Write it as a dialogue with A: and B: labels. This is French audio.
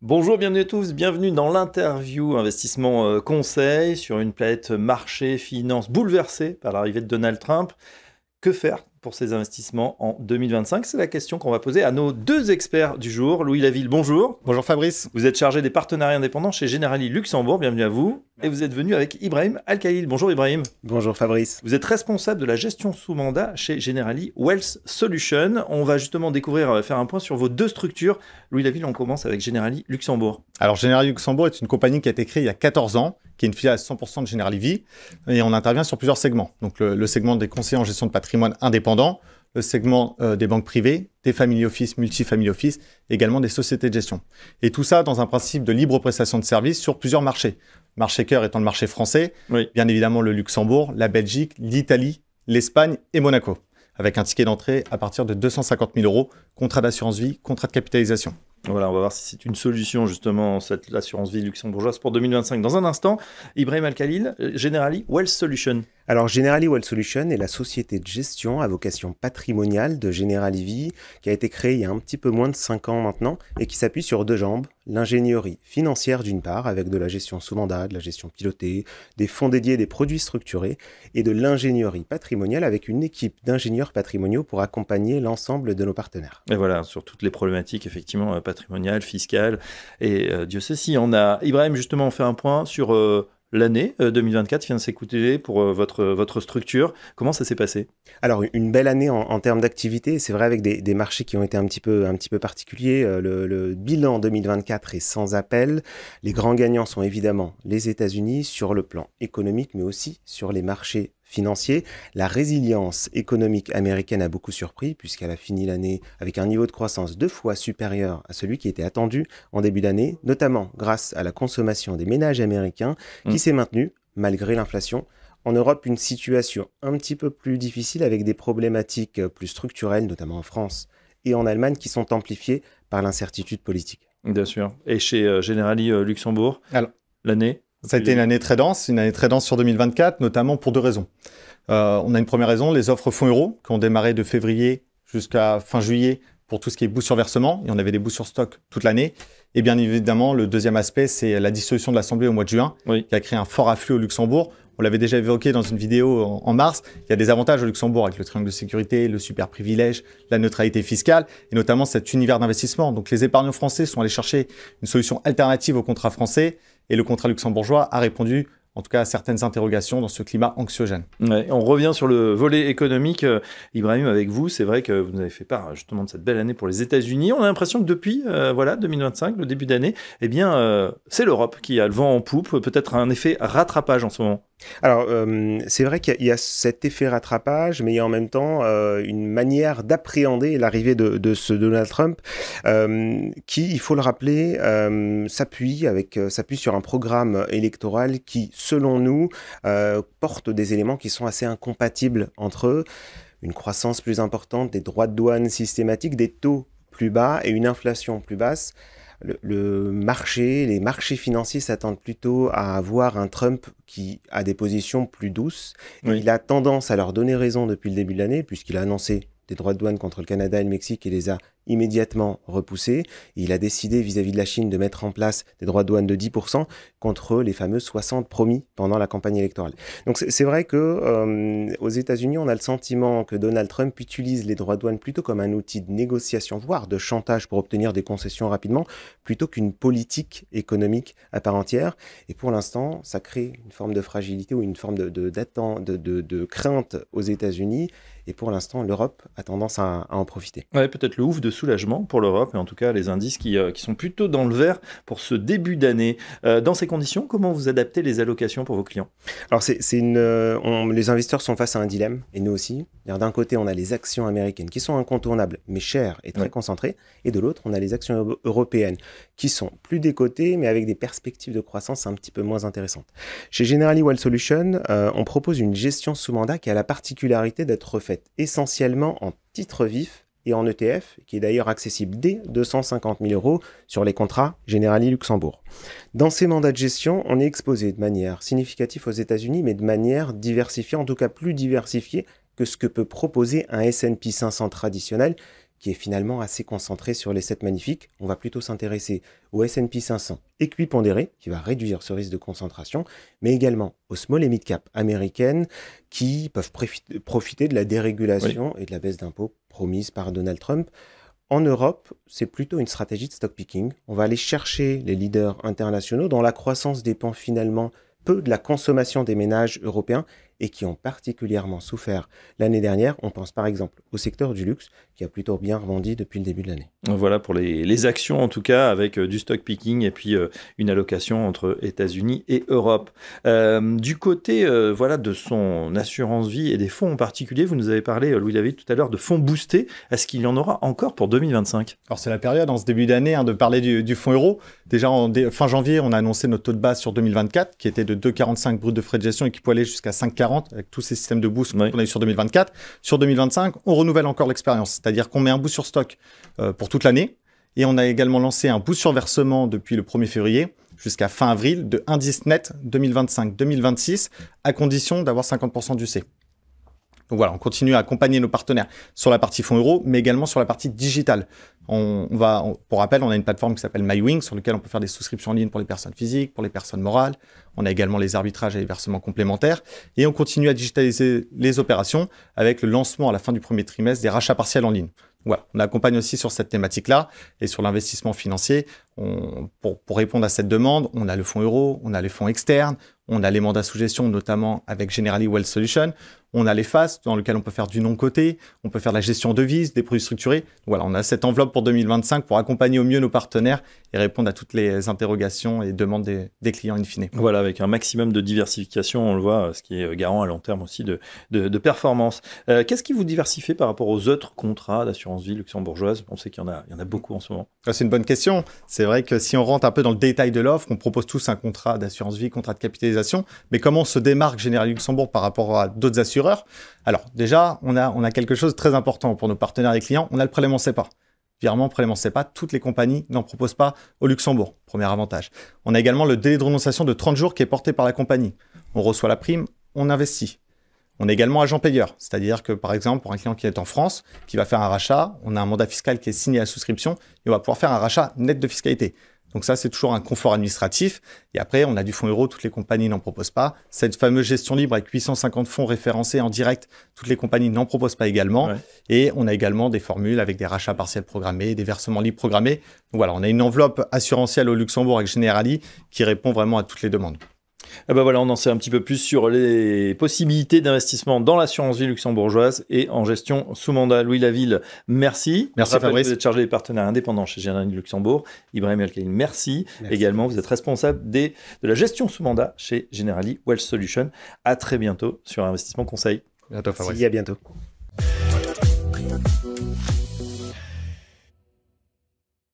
A: Bonjour, bienvenue à tous, bienvenue dans l'interview investissement conseil sur une planète marché, finance bouleversée par l'arrivée de Donald Trump. Que faire pour ces investissements en 2025? C'est la question qu'on va poser à nos deux experts du jour. Louis Laville, bonjour.
B: Bonjour Fabrice.
A: Vous êtes chargé des partenariats indépendants chez Generali Luxembourg, bienvenue à vous. Et vous êtes venu avec Ibrahim Al-Khalil. Bonjour Ibrahim.
B: Bonjour Fabrice.
A: Vous êtes responsable de la gestion sous mandat chez Generali Wealth Solutions. On va justement faire un point sur vos deux structures. Louis Laville, on commence avec Generali Luxembourg.
B: Alors Generali Luxembourg est une compagnie qui a été créée il y a 14 ans, qui est une filiale à 100% de Generali Vie, et on intervient sur plusieurs segments. Donc le segment des conseillers en gestion de patrimoine indépendants, le segment des banques privées, des family office, multifamily office, également des sociétés de gestion. Et tout ça dans un principe de libre prestation de services sur plusieurs marchés. Marché cœur étant le marché français,
A: Oui.
B: bien évidemment le Luxembourg, la Belgique, l'Italie, l'Espagne et Monaco, avec un ticket d'entrée à partir de 250 000 €, contrat d'assurance vie, contrat de capitalisation.
A: Voilà, on va voir si c'est une solution justement, l'assurance vie luxembourgeoise pour 2025. Dans un instant, Ibrahim Al-Khalil, Generali Wealth Solutions.
C: Alors Generali Wealth Solutions est la société de gestion à vocation patrimoniale de Generali Vie qui a été créée il y a un petit peu moins de 5 ans maintenant et qui s'appuie sur deux jambes, l'ingénierie financière d'une part avec de la gestion sous mandat, de la gestion pilotée, des fonds dédiés, des produits structurés et de l'ingénierie patrimoniale avec une équipe d'ingénieurs patrimoniaux pour accompagner l'ensemble de nos partenaires.
A: Et voilà, sur toutes les problématiques effectivement patrimoniales, fiscales et Dieu sait si on a... Ibrahim, justement, on fait un point sur... l'année 2024 qui vient de s'écouler pour votre structure. Comment ça s'est passé?
C: Alors, une belle année en termes d'activité. C'est vrai avec des marchés qui ont été un petit peu particuliers. Le bilan 2024 est sans appel. Les grands gagnants sont évidemment les États-Unis sur le plan économique, mais aussi sur les marchés financiers. La résilience économique américaine a beaucoup surpris puisqu'elle a fini l'année avec un niveau de croissance 2 fois supérieur à celui qui était attendu en début d'année, notamment grâce à la consommation des ménages américains qui s'est maintenue malgré l'inflation. En Europe, une situation un petit peu plus difficile avec des problématiques plus structurelles, notamment en France et en Allemagne, qui sont amplifiées par l'incertitude politique.
A: Bien sûr. Et chez Generali Luxembourg,
B: Alors,
A: l'année?
B: ça a été une année très dense sur 2024, notamment pour deux raisons. On a une première raison, les offres fonds euros qui ont démarré de février jusqu'à fin juillet pour tout ce qui est boost sur versement, et on avait des boosts sur stock toute l'année. Et bien évidemment, le deuxième aspect, c'est la dissolution de l'Assemblée au mois de juin,
A: Oui.
B: qui a créé un fort afflux au Luxembourg. On l'avait déjà évoqué dans une vidéo en mars. Il y a des avantages au Luxembourg avec le triangle de sécurité, le super privilège, la neutralité fiscale et notamment cet univers d'investissement. Donc les épargnants français sont allés chercher une solution alternative au contrat français et le contrat luxembourgeois a répondu en tout cas à certaines interrogations dans ce climat anxiogène.
A: Ouais, on revient sur le volet économique. Ibrahim, avec vous, c'est vrai que vous nous avez fait part justement de cette belle année pour les États-Unis. On a l'impression que depuis 2025, le début d'année, eh bien, c'est l'Europe qui a le vent en poupe, peut-être un effet rattrapage en ce moment.
C: Alors, c'est vrai qu'il y a cet effet rattrapage, mais il y a en même temps une manière d'appréhender l'arrivée de ce Donald Trump qui, il faut le rappeler, s'appuie sur un programme électoral qui, selon nous, porte des éléments qui sont assez incompatibles entre eux. Une croissance plus importante, des droits de douane systématiques, des taux plus bas et une inflation plus basse. Les marchés financiers s'attendent plutôt à avoir un Trump qui a des positions plus douces.
A: Oui.
C: Il a tendance à leur donner raison depuis le début de l'année, puisqu'il a annoncé des droits de douane contre le Canada et le Mexique et les a immédiatement repoussés. Il a décidé vis-à-vis de la Chine de mettre en place des droits de douane de 10% contre les fameux 60 promis pendant la campagne électorale. Donc c'est vrai que aux États-Unis, on a le sentiment que Donald Trump utilise les droits de douane plutôt comme un outil de négociation, voire de chantage pour obtenir des concessions rapidement, plutôt qu'une politique économique à part entière. Et pour l'instant, ça crée une forme de fragilité ou une forme de crainte aux États-Unis. Et pour l'instant, l'Europe a tendance à en profiter.
A: Ouais, peut-être le ouf de soulagement pour l'Europe, mais en tout cas les indices qui sont plutôt dans le vert pour ce début d'année. Dans ces conditions, comment vous adaptez les allocations pour vos clients?
C: Alors, les investisseurs sont face à un dilemme, et nous aussi. D'un côté, on a les actions américaines qui sont incontournables, mais chères et très concentrées. Et de l'autre, on a les actions européennes qui sont plus décotées, mais avec des perspectives de croissance un petit peu moins intéressantes. Chez Generali Wealth Solutions, on propose une gestion sous mandat qui a la particularité d'être faite essentiellement en titres vifs et en ETF, qui est d'ailleurs accessible dès 250 000 € sur les contrats Generali Luxembourg. Dans ces mandats de gestion, on est exposé de manière significative aux États-Unis, mais de manière diversifiée, en tout cas plus diversifiée que ce que peut proposer un S&P 500 traditionnel, qui est finalement assez concentré sur les 7 magnifiques. On va plutôt s'intéresser au S&P 500 équipondéré, qui va réduire ce risque de concentration, mais également aux small et mid cap américaines, qui peuvent profiter de la dérégulation et de la baisse d'impôts promise par Donald Trump. En Europe, c'est plutôt une stratégie de stock picking. On va aller chercher les leaders internationaux dont la croissance dépend finalement peu de la consommation des ménages européens et qui ont particulièrement souffert l'année dernière. On pense par exemple au secteur du luxe qui a plutôt bien rebondi depuis le début de l'année.
A: Voilà pour les actions en tout cas, avec du stock picking et puis une allocation entre États-Unis et Europe. Du côté voilà, de son assurance vie et des fonds en particulier, vous nous avez parlé, Louis David, tout à l'heure de fonds boostés. Est-ce qu'il y en aura encore pour 2025 ?
B: Alors c'est la période en ce début d'année de parler du fonds euro. Déjà fin janvier, on a annoncé notre taux de base sur 2024 qui était de 2,45 brut de frais de gestion et qui peut aller jusqu'à 5,40 avec tous ces systèmes de boost qu'on a eu sur 2024. Sur 2025, on renouvelle encore l'expérience, c'est-à-dire qu'on met un boost sur stock pour toute l'année et on a également lancé un boost sur versement depuis le 1er février jusqu'à fin avril de indice net 2025-2026 à condition d'avoir 50% du C. Donc voilà, on continue à accompagner nos partenaires sur la partie fonds euro, mais également sur la partie digitale. Pour rappel, on a une plateforme qui s'appelle MyWing, sur laquelle on peut faire des souscriptions en ligne pour les personnes physiques, pour les personnes morales. On a également les arbitrages et les versements complémentaires. Et on continue à digitaliser les opérations avec le lancement à la fin du premier trimestre des rachats partiels en ligne. Voilà, on accompagne aussi sur cette thématique-là et sur l'investissement financier. Pour répondre à cette demande, on a le fonds euro, on a les fonds externes, on a les mandats sous gestion, notamment avec Generali Wealth Solutions. On a les FAS, dans lesquels on peut faire du non-coté, on peut faire de la gestion de devises, des produits structurés. Donc voilà, on a cette enveloppe pour 2025 pour accompagner au mieux nos partenaires et répondre à toutes les interrogations et demandes des clients in fine.
A: Voilà, avec un maximum de diversification, on le voit, ce qui est garant à long terme aussi de performance. Qu'est-ce qui vous diversifie par rapport aux autres contrats d'assurance vie luxembourgeoise ? On sait qu'il y en a beaucoup en ce moment.
B: C'est une bonne question. C'est vrai que si on rentre un peu dans le détail de l'offre, on propose tous un contrat d'assurance vie, contrat de capitalisation. Mais comment on se démarque Generali Luxembourg par rapport à d'autres assureurs ? Alors déjà, on a quelque chose de très important pour nos partenaires et clients. On a le prélèvement CEPA. Virement, prélèvement CEPA, toutes les compagnies n'en proposent pas au Luxembourg. Premier avantage. On a également le délai de renonciation de 30 jours qui est porté par la compagnie. On reçoit la prime, on investit. On est également agent payeur, c'est-à-dire que par exemple, pour un client qui est en France, qui va faire un rachat, on a un mandat fiscal qui est signé à la souscription et on va pouvoir faire un rachat net de fiscalité. Donc ça, c'est toujours un confort administratif. Et après, on a du fonds euro, toutes les compagnies n'en proposent pas. Cette fameuse gestion libre avec 850 fonds référencés en direct, toutes les compagnies n'en proposent pas également. Ouais. Et on a également des formules avec des rachats partiels programmés, des versements libres programmés. Donc voilà, on a une enveloppe assurantielle au Luxembourg avec Generali qui répond vraiment à toutes les demandes.
A: Ah bah voilà, on en sait un petit peu plus sur les possibilités d'investissement dans l'assurance vie luxembourgeoise et en gestion sous mandat. Louis Laville, merci.
B: Merci Fabrice.
A: Vous êtes chargé des partenaires indépendants chez Generali Luxembourg. Ibrahim El-Khaïl, merci. Également, vous êtes responsable de la gestion sous mandat chez Generali Wealth Solutions. À très bientôt sur Investissement Conseil.
B: À bientôt Fabrice.
C: À bientôt.